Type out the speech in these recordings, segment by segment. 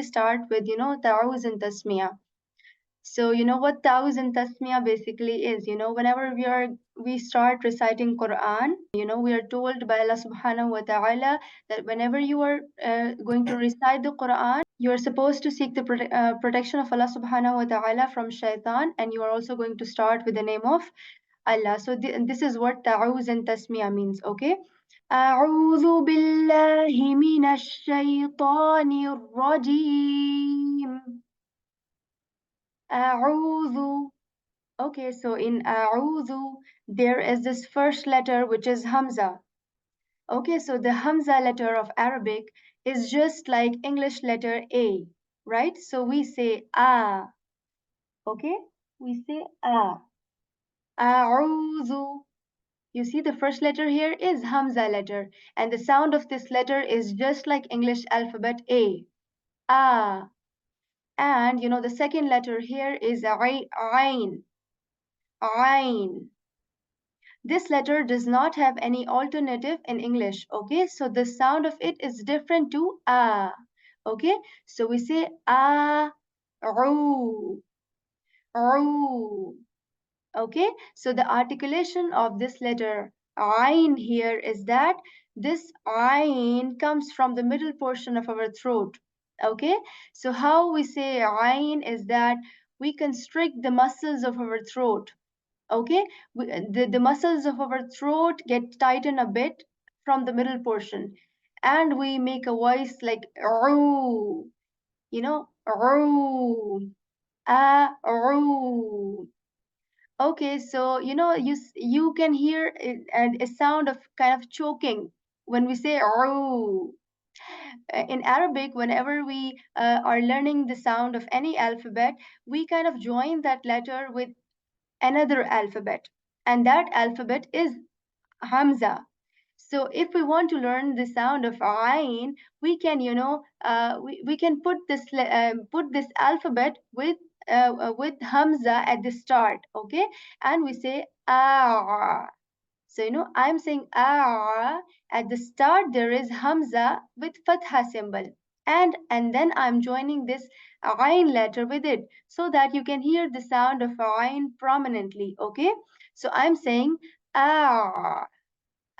start with, ta'awuz and tasmiyah. So, you know what ta'awuz and tasmiyah basically is? Whenever we start reciting Quran, we are told by Allah subhanahu wa ta'ala that whenever you are going to recite the Quran, you are supposed to seek the protection of Allah subhanahu wa ta'ala from shaitan, and you are also going to start with the name of Allah. So this is what ta'awuz and tasmiyah means, okay? أعوذ بالله من الشيطان الرجيم. أعوذ. Okay, so in أعوذ, there is this first letter which is Hamza. Okay, so the Hamza letter of Arabic is just like English letter A, right? So we say A, okay? We say A. أعوذ. You see the first letter here is Hamza letter, and the sound of this letter is just like English alphabet A. A. And the second letter here is Ain. Ain. This letter does not have any alternative in English, okay? So the sound of it is different to A, okay? So we say A, Ru, Ru, okay? So the articulation of this letter Ain here is that this Ain comes from the middle portion of our throat, okay? So how we say Ain is that we constrict the muscles of our throat, okay? The muscles of our throat get tightened a bit from the middle portion, and we make a voice like "roo," "roo," "roo." Okay, so you can hear a sound of kind of choking when we say "roo." In Arabic, whenever we are learning the sound of any alphabet, we kind of join that letter with another alphabet, and that alphabet is Hamza. So if we want to learn the sound of Ain, we can, we can put this alphabet with Hamza at the start, okay? And we say A. So, I'm saying A. At the start, there is Hamza with Fatha symbol. And then I'm joining this Ain letter with it so that you can hear the sound of Ain prominently, okay? So I'm saying A.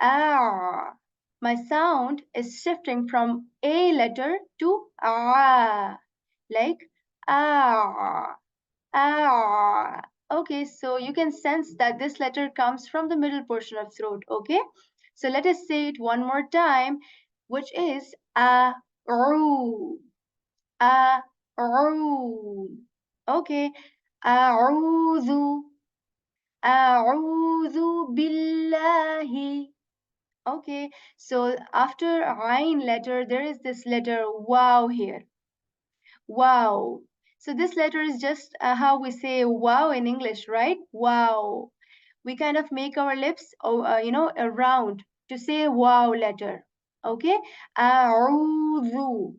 A. My sound is shifting from A letter to A. Like A. Ah, okay, so you can sense that this letter comes from the middle portion of throat, okay? So let us say it one more time, which is a ru, a ru. Okay, a'udhu, a'udhu billahi. Okay, so after Ain letter, there is this letter wow here. Wow. So this letter is just how we say wow in English, right? Wow. We kind of make our lips, round to say wow letter. Okay? A'udhu.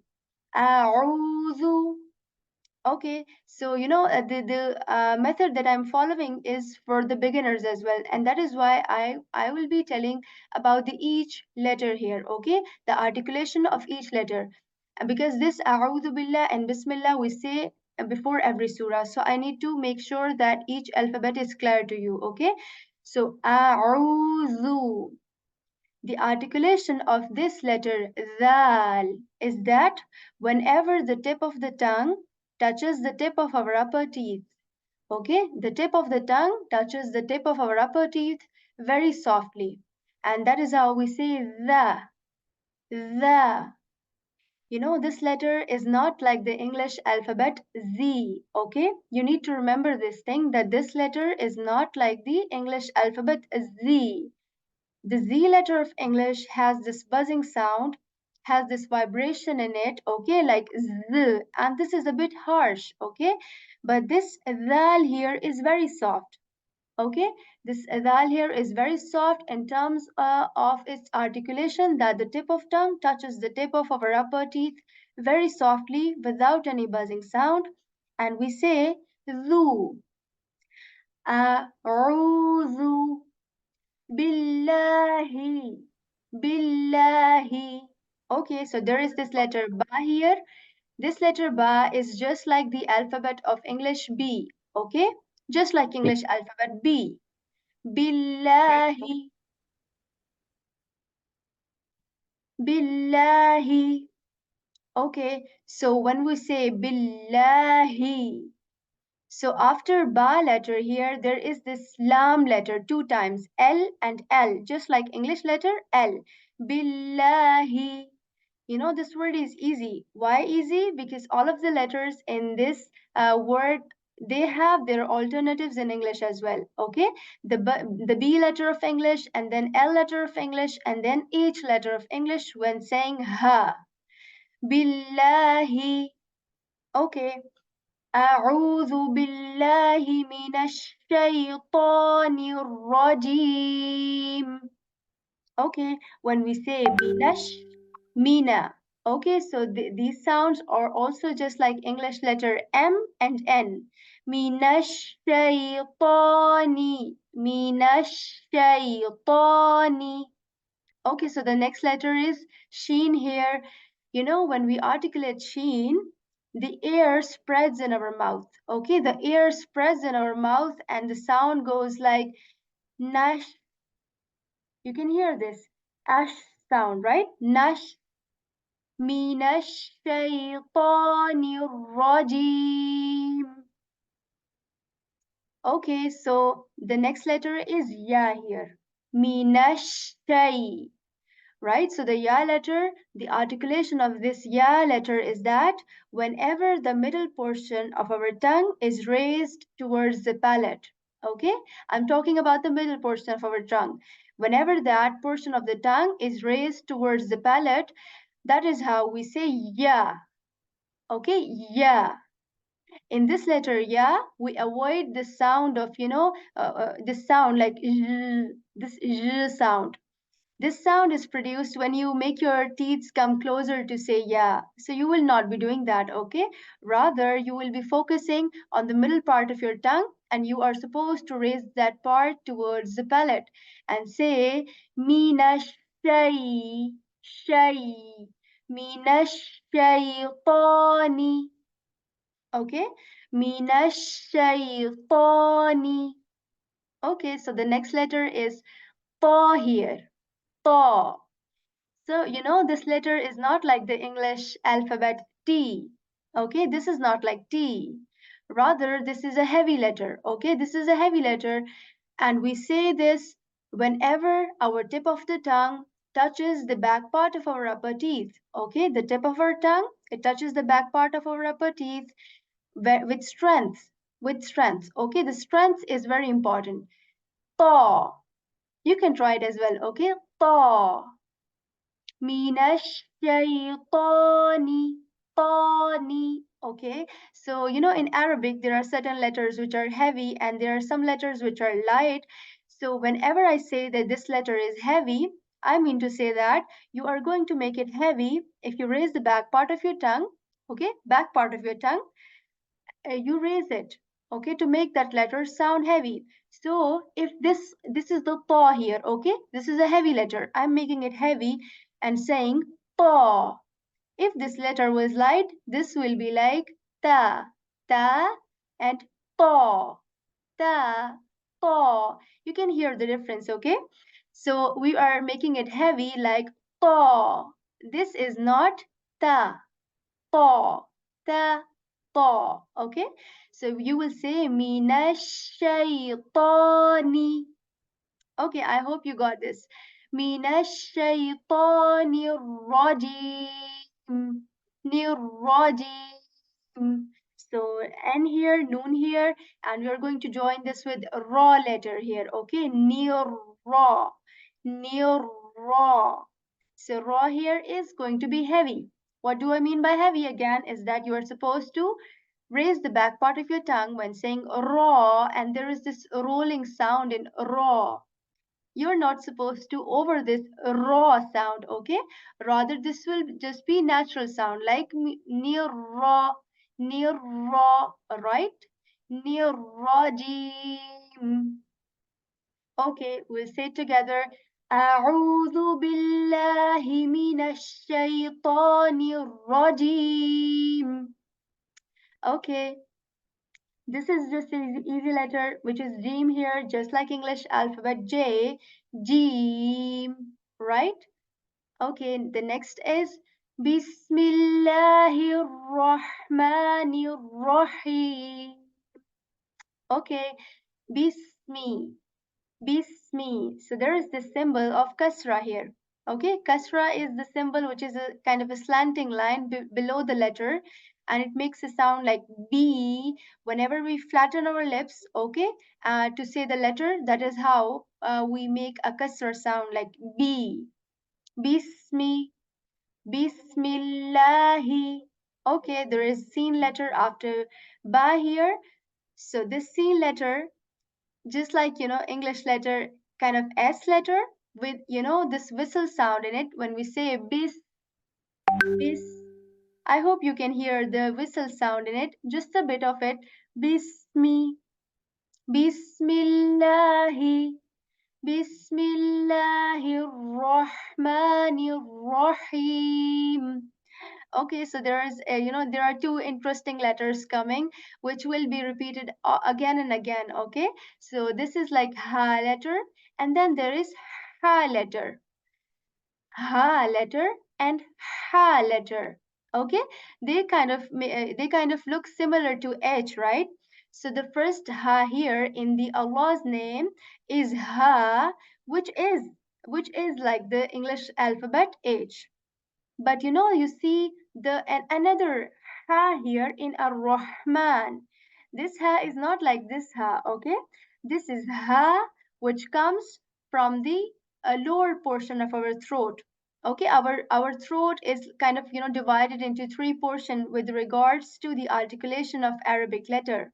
A'udhu. Okay, so the method that I'm following is for the beginners as well, and that is why I will be telling about the each letter here. Okay, the articulation of each letter, because this Aoozubillah and Bismillah we say before every surah, so I need to make sure that each alphabet is clear to you. Okay, so Aoozu. The articulation of this letter Dal is that whenever the tip of the tongue touches the tip of our upper teeth, okay, the tip of the tongue touches the tip of our upper teeth very softly, and that is how we say the. This letter is not like the English alphabet Z, okay? You need to remember this thing that this letter is not like the English alphabet Z. The Z letter of English has this buzzing sound, has this vibration in it, okay, like Z, and this is a bit harsh, okay? But this Zal here is very soft, okay? This Zal here is very soft in terms of its articulation, that the tip of tongue touches the tip of our upper teeth very softly without any buzzing sound, and we say Zu. A'udhu billahi, billahi. Okay, so there is this letter ba here, This letter ba is just like the alphabet of English B, okay? Just like English alphabet B. Billahi, billahi. Okay, so when we say billahi, so after ba letter here, there is this lam letter two times, L and L, just like English letter L. Billahi. You know, this word is easy. Why easy? Because all of the letters in this word, they have their alternatives in English as well. Okay, the B letter of English, and then L letter of English, and then H letter of English when saying ha. Billahi. Okay. أعوذ بالله من الشيطان الرجيم. Okay, when we say minash, mina. Okay, so these sounds are also just like English letter M and N. Minash shaytani, minash shaytani. Okay, so the next letter is sheen here. You know, when we articulate sheen, the air spreads in our mouth. Okay, the air spreads in our mouth and the sound goes like nash. You can hear this ash sound, right? Nash minash shaytanir rajim. Okay, so the next letter is ya here. Minash shay. Right? So the ya letter, the articulation of this ya letter is that whenever the middle portion of our tongue is raised towards the palate, okay? I'm talking about the middle portion of our tongue. Whenever that portion of the tongue is raised towards the palate, that is how we say ya, okay? Ya. In this letter ya, we avoid the sound of, this sound like this sound. This sound is produced when you make your teeth come closer to say yeah. So you will not be doing that, okay? Rather, you will be focusing on the middle part of your tongue and you are supposed to raise that part towards the palate and say mina shay shay mina shaytani. Okay? Mina shaytani. Okay, so the next letter is ta here. Ta. So, you know, this letter is not like the English alphabet T. Okay, this is not like T. Rather, this is a heavy letter. Okay, this is a heavy letter. And we say this whenever our tip of the tongue touches the back part of our upper teeth. Okay, the tip of our tongue, it touches the back part of our upper teeth with strength. With strength. Okay, the strength is very important. Ta. You can try it as well. Okay, ta. Minash shaytani tani. Okay, so you know in Arabic there are certain letters which are heavy and there are some letters which are light. So whenever I say that this letter is heavy, I mean to say that you are going to make it heavy if you raise the back part of your tongue. Okay, back part of your tongue, you raise it, okay, to make that letter sound heavy. So if this is the ta here, okay, this is a heavy letter, I'm making it heavy and saying ta. If this letter was light, this will be like ta, ta, and ta, ta, ta. You can hear the difference, okay? So we are making it heavy like ta. This is not ta, ta, ta, ta. Okay? So you will say minash shaytani. Okay, I hope you got this. Minash shaytani rajim. Nirrajim. So N here, noon here, and we are going to join this with raw letter here. Okay, near raw, near raw. So raw here is going to be heavy. What do I mean by heavy again is that you are supposed to raise the back part of your tongue when saying raw, and there is this rolling sound in raw. You're not supposed to over this raw sound, okay? Rather, this will just be natural sound like near raw, right? Near rajim. Okay, we'll say it together. أعوذ بالله من الشيطان الرجيم. Okay, this is just an easy letter, which is Jim here, just like English alphabet J, Jim, right? Okay, the next is Bismillahir Rahmanir Rahim. Okay, Bismi, Bismi. So there is this symbol of kasra here. Okay, kasra is the symbol which is a kind of a slanting line below the letter, and it makes a sound like B whenever we flatten our lips. Okay, to say the letter, that is how we make a kasra sound like B. Bismi, Bismillahi. Okay, there is seen letter after ba here. So this seen letter, just like English letter, kind of S letter with this whistle sound in it when we say bis. I hope you can hear the whistle sound in it, just a bit of it. Bismi, Bismillahi, Bismillahir Rahmanir Rahim. Okay, so there is there are two interesting letters coming which will be repeated again and again. Okay, so this is like ha letter, and then there is ha letter, ha letter, and ha letter. Okay, they kind of look similar to H, right? So the first ha here in the Allah's name is ha, which is like the English alphabet H. But you see another ha here in Ar-Rahman. This ha is not like this ha, okay? This is ha which comes from the lower portion of our throat. Okay, our throat is kind of divided into three portions with regards to the articulation of Arabic letter.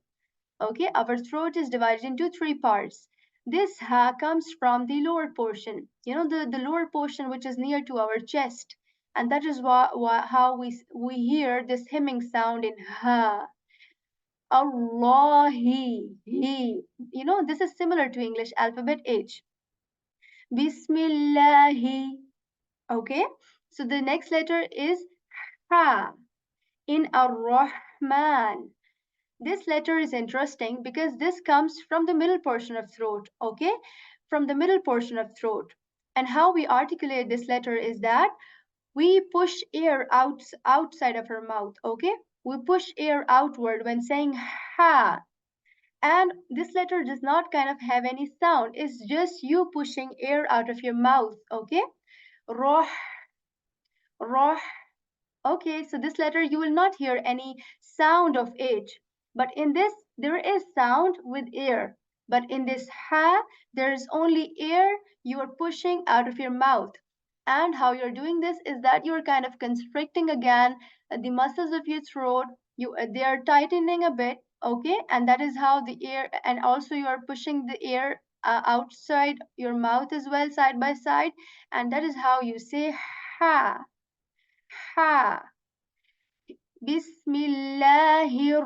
Okay, our throat is divided into three parts. This ha comes from the lower portion, the lower portion which is near to our chest. And that is how we hear this hemming sound in ha. Allahi, he. This is similar to English alphabet H. Bismillahi. Okay, so the next letter is ha in Ar-Rahman. This letter is interesting because this comes from the middle portion of throat, okay? From the middle portion of throat. And how we articulate this letter is that we push air outside of our mouth, okay? We push air outward when saying ha. And this letter does not kind of have any sound. It's just you pushing air out of your mouth, okay? Roh, roh. Okay, so this letter you will not hear any sound of H, but in this there is sound with air. But in this ha, there is only air you are pushing out of your mouth. And how you're doing this is that you're kind of constricting again the muscles of your throat. They are tightening a bit, okay? And that is how the air, and also you are pushing the air outside your mouth as well, side by side. And that is how you say ha, ha. Bismillahir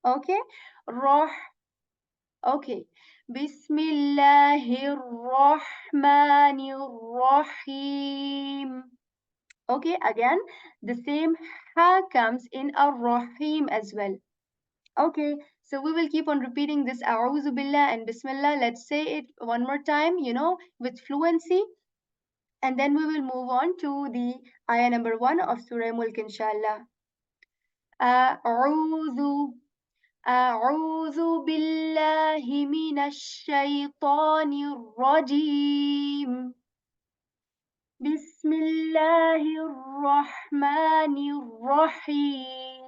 okay, Rah, okay. Bismillahir Okay, again, the same ha comes in ar-Rahim as well. Okay, so we will keep on repeating this Aoozobillah and Bismillah. Let's say it one more time, with fluency. And then we will move on to the ayah number 1 of Surah Al Mulk, inshallah. أعوذ أعوذ بالله من الشيطان الرجيم بسم الله الرحمن الرحيم